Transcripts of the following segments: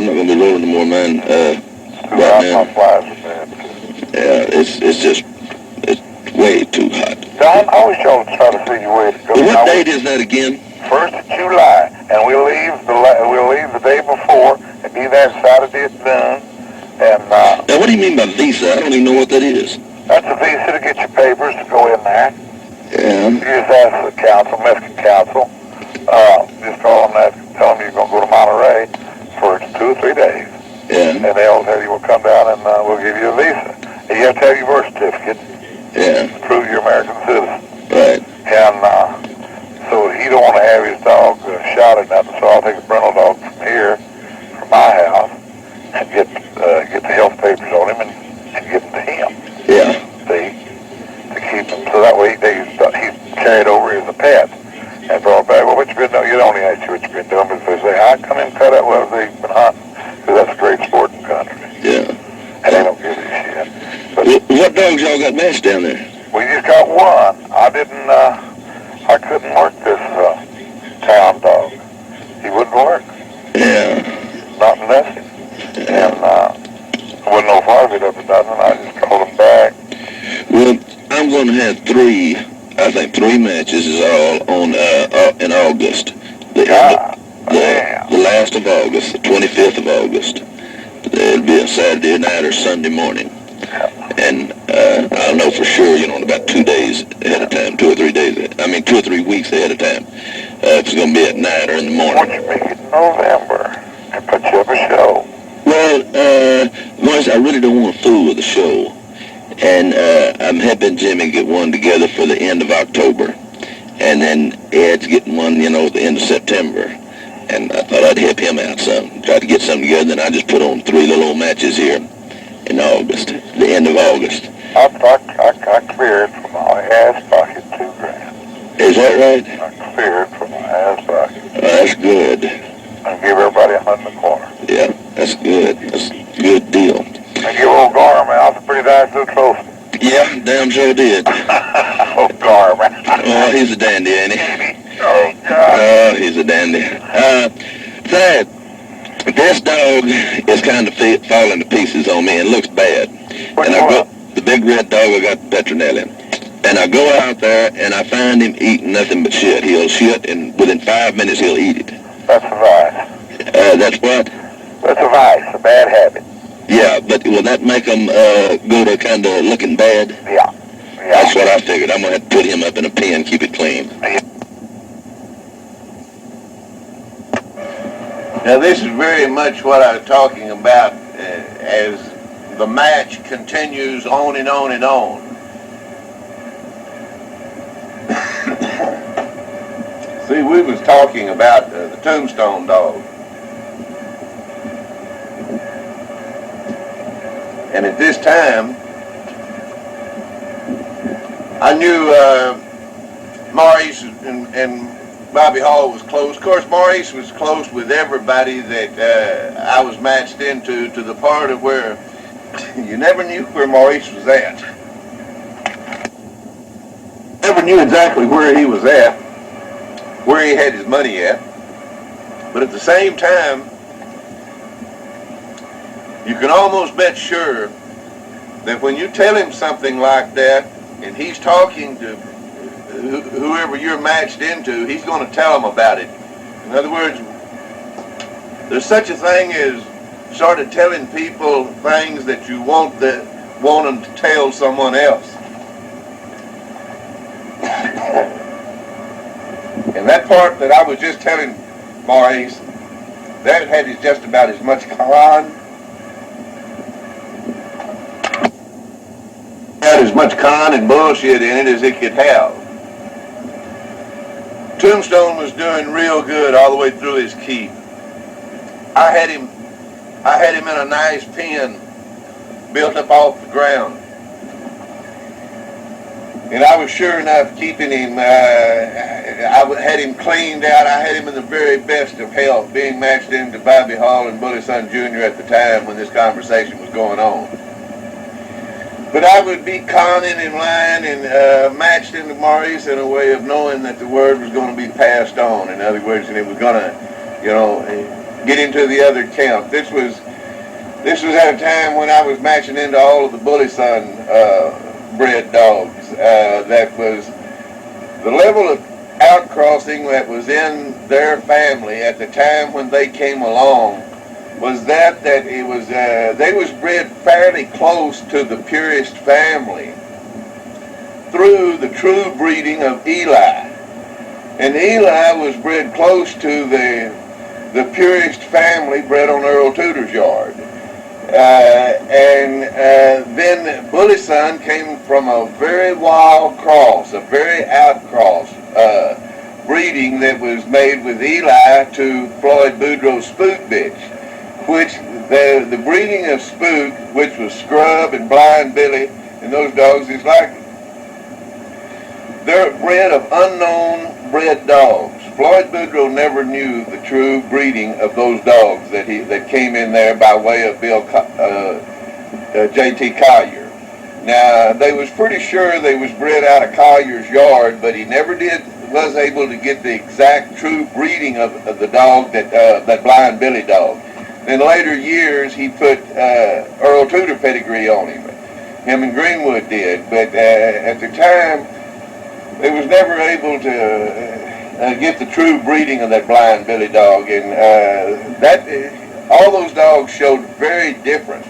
I'm not going to be rolling no more, man. Right now. Yeah, it's way too hot. Don, I always try to see your way to go. What date is that again? 1st of July, and we'll leave the day before and be there Saturday at noon. And now, what do you mean by visa? I don't even know what that is. That's a visa to get your papers to go in there. Yeah. You just ask the council, Mexican council. Just call them that, tell them you're going to go to Monterey for 2 or 3 days. Yeah. And they'll tell you we'll come down and we'll give you a visa. And you have to have your birth certificate. Yeah. To prove you're American citizen. Right. And so he don't want to have his dog shot or nothing, so I'll take a rental dog from here, from my house, and get the health papers on him and give them to him. Yeah. See, to keep him, so that way he's carried over as a pet. And brought back, well, what you been doing? You don't ask you what you been doing, but if they say, I come in and cut out what they've been hunting, because that's a great sporting country. Yeah. And they don't give a shit. But what dogs y'all got matched down there? we just got one. I couldn't work this town dog. He wouldn't work. Yeah. Not unless him. And wouldn't know if I did up or nothing. I just called him back. Well, I'm going to have three matches is all on in August. The last of August, the 25th of August. It'll be a Saturday night or Sunday morning. And I'll know for sure, in about 2 days ahead of time, 2 or 3 days, 2 or 3 weeks ahead of time. If it's going to be at night or in the morning. Why don't you make it November and put you up a show? Well, Maurice, I really don't want to fool with the show. And I'm helping Jimmy get one together for the end of October. And then Ed's getting one, at the end of September. And I thought I'd help him out some. Try to get something together, and I just put on 3 little old matches here in August, the end of August. I cleared from my ass pocket $2,000. Is that right? I cleared from my ass pocket. That's good. And give everybody $125. Yeah, that's good. That's a good deal. And give old Garman a pretty nice little trophy. Yeah, damn sure did. Old Garman. Oh, he's a dandy, ain't he? Oh, God. Oh, he's a dandy. Thad, this dog is kind of falling to pieces on me and looks bad. The big red dog I got Petronelli. And I go out there and I find him eating nothing but shit. He'll shit and within 5 minutes he'll eat it. That's a vice. That's what? That's a vice, a bad habit. Yeah, but will that make him go to kind of looking bad? Yeah. That's what I figured. I'm going to have to put him up in a pen, keep it clean. Now this is very much what I was talking about as the match continues on and on and on. See, we was talking about the Tombstone dog. And at this time, I knew Maurice and Bobby Hall was close. Of course, Maurice was close with everybody that I was matched into, to the part of where you never knew where Maurice was at. Never knew exactly where he was at, where he had his money at. But at the same time, you can almost bet sure that when you tell him something like that, and he's talking to whoever you're matched into, he's going to tell them about it. In other words, there's such a thing as sort of telling people things that you want them to tell someone else. And that part that I was just telling Maurice, that had just about as much con, had as much con and bullshit in it as it could have. Tombstone was doing real good all the way through his keep. I had him in a nice pen built up off the ground. And I was sure enough keeping him, I had him cleaned out. I had him in the very best of health, being matched into Bobby Hall and Bully Son Jr. at the time when this conversation was going on. But I would be conning and lying and matched into Maurice in a way of knowing that the word was going to be passed on. In other words, and it was going to, get into the other count. This was at a time when I was matching into all of the Bully Son bred dogs. That was the level of outcrossing that was in their family at the time when they came along was that it was they was bred fairly close to the purest family through the true breeding of Eli. And Eli was bred close to the purest family bred on Earl Tudor's yard. Then Bully Son came from a very wild cross, a very outcross breeding that was made with Eli to Floyd Boudreaux's Spook bitch, which the breeding of Spook, which was Scrub and Blind Billy, and those dogs is like they're bred of unknown bred dogs. Floyd Boudreaux never knew the true breeding of those dogs that came in there by way of J.T. Collier. Now, they was pretty sure they was bred out of Collier's yard, but he never was able to get the exact true breeding of the dog that Blind Billy dog. In later years, he put Earl Tudor pedigree on him. Him and Greenwood did, but at the time, they was never able to get the true breeding of that Blind Billy dog, and all those dogs showed very different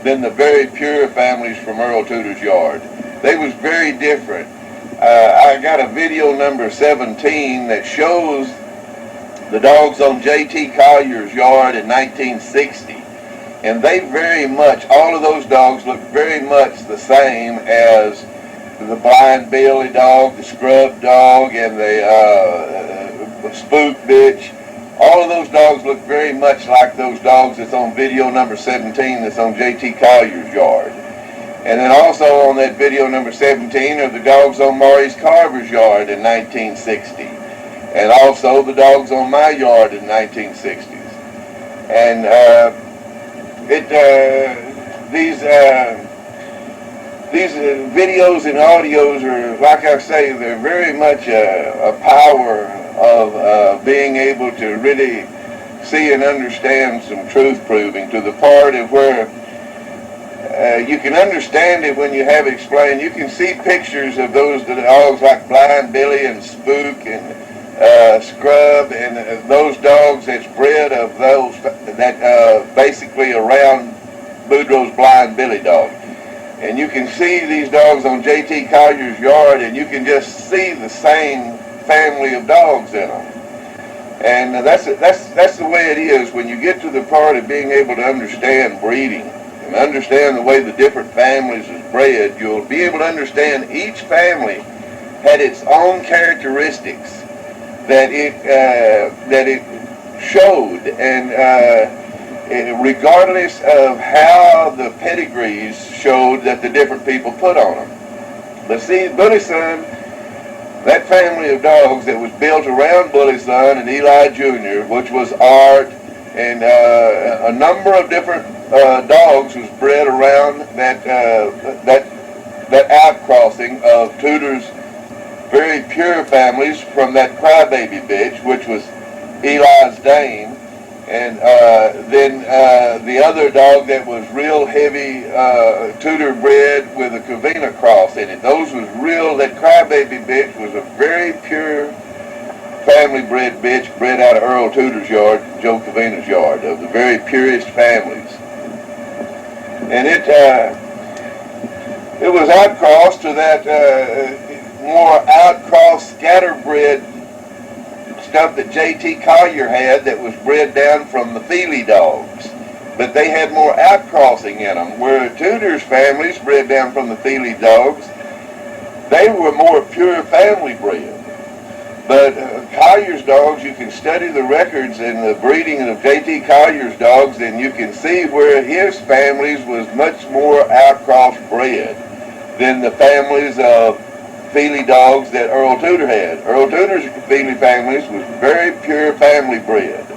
than the very pure families from Earl Tudor's yard. They was very different. I got a video number 17 that shows the dogs on J.T. Collier's yard in 1960, and they very much, all of those dogs look very much the same as the Blind Billy dog, the Scrub dog, and the Spook bitch. All of those dogs look very much like those dogs that's on video number 17 that's on J.T. Collier's yard. And then also on that video number 17 are the dogs on Maurice Carver's yard in 1960. And also the dogs on my yard in 1960s. And these videos and audios are, like I say, they're very much a power of being able to really see and understand some truth proving to the part of where you can understand it when you have it explained. You can see pictures of those dogs like Blind Billy and Spook and Scrub and those dogs that's bred of those that basically around Boudreaux's Blind Billy dog. And you can see these dogs on J.T. Collier's yard, and you can just see the same family of dogs in them. And that's the way it is when you get to the part of being able to understand breeding and understand the way the different families is bred. You'll be able to understand each family had its own characteristics that it showed, and regardless of how the pedigrees showed that the different people put on them. But see, Bully Son, that family of dogs that was built around Bully Son and Eli Jr., which was Art, and a number of different dogs was bred around that outcrossing of Tudor's very pure families from that crybaby bitch, which was Eli's Dane. And then the other dog that was real heavy Tudor bred with a Covina cross in it. Those was real, that crybaby bitch was a very pure family bred bitch bred out of Earl Tudor's yard, Joe Covina's yard, of the very purest families. And it was outcrossed to that more outcrossed scatterbred stuff that J.T. Collier had that was bred down from the Feely dogs. But they had more outcrossing in them, where Tudor's families bred down from the Feely dogs, they were more pure family bred. But Collier's dogs, you can study the records and the breeding of J.T. Collier's dogs, and you can see where his families was much more outcross bred than the families of Feely dogs that Earl Tudor had. Earl Tudor's Feely families was very pure family bred.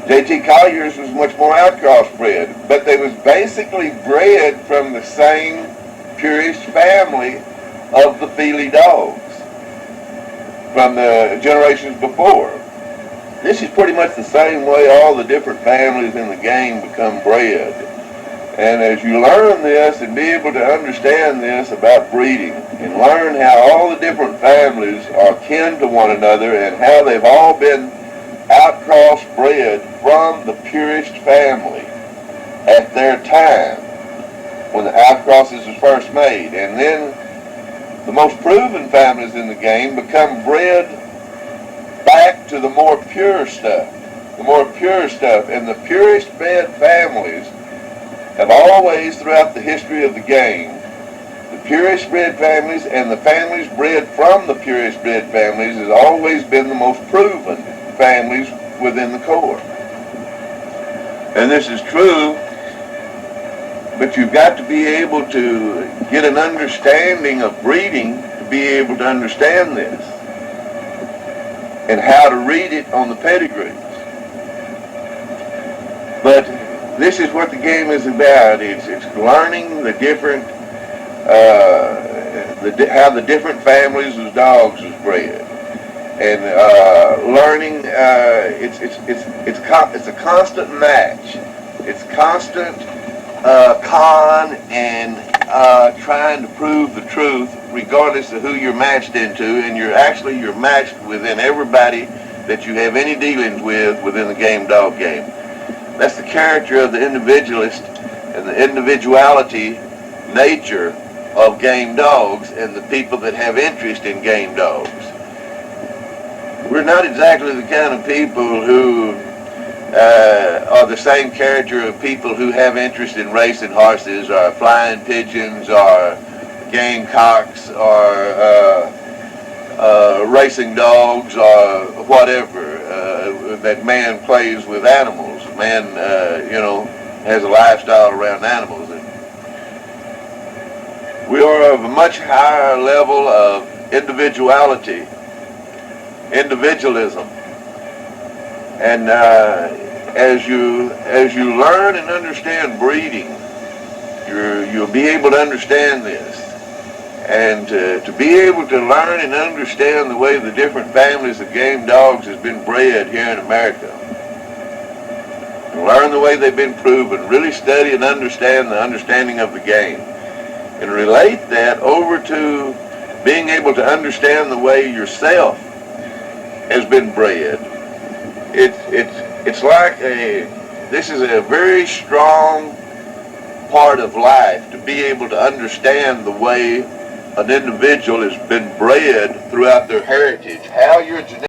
J.T. Collier's was much more outcross bred, but they was basically bred from the same purest family of the Feely dogs from the generations before. this is pretty much the same way all the different families in the game become bred. And as you learn this and be able to understand this about breeding and learn how all the different families are kin to one another and how they've all been outcross bred from the purest family at their time when the outcrosses was first made, and then the most proven families in the game become bred back to the more pure stuff. The more pure stuff, and the purest bred families have always, throughout the history of the game, the purest bred families and the families bred from the purest bred families has always been the most proven families within the Corps. And this is true, but you've got to be able to get an understanding of breeding to be able to understand this and how to read it on the pedigrees. But this is what the game is about. It's learning the different, how the different families of dogs was bred, and learning. It's a constant match. It's constant con and trying to prove the truth, regardless of who you're matched into, and you're matched within everybody that you have any dealings with within the game dog game. That's the character of the individualist and the individuality nature of game dogs and the people that have interest in game dogs. We're not exactly the kind of people who are the same character of people who have interest in racing horses or flying pigeons or gamecocks or racing dogs or whatever. That man plays with animals. Man, has a lifestyle around animals. And we are of a much higher level of individualism. And as you learn and understand breeding, you'll be able to understand this. And to be able to learn and understand the way the different families of game dogs has been bred here in America, and learn the way they've been proven, really study and understand the understanding of the game, and relate that over to being able to understand the way yourself has been bred. It's like this is a very strong part of life, to be able to understand the way an individual has been bred throughout their heritage, how your genetics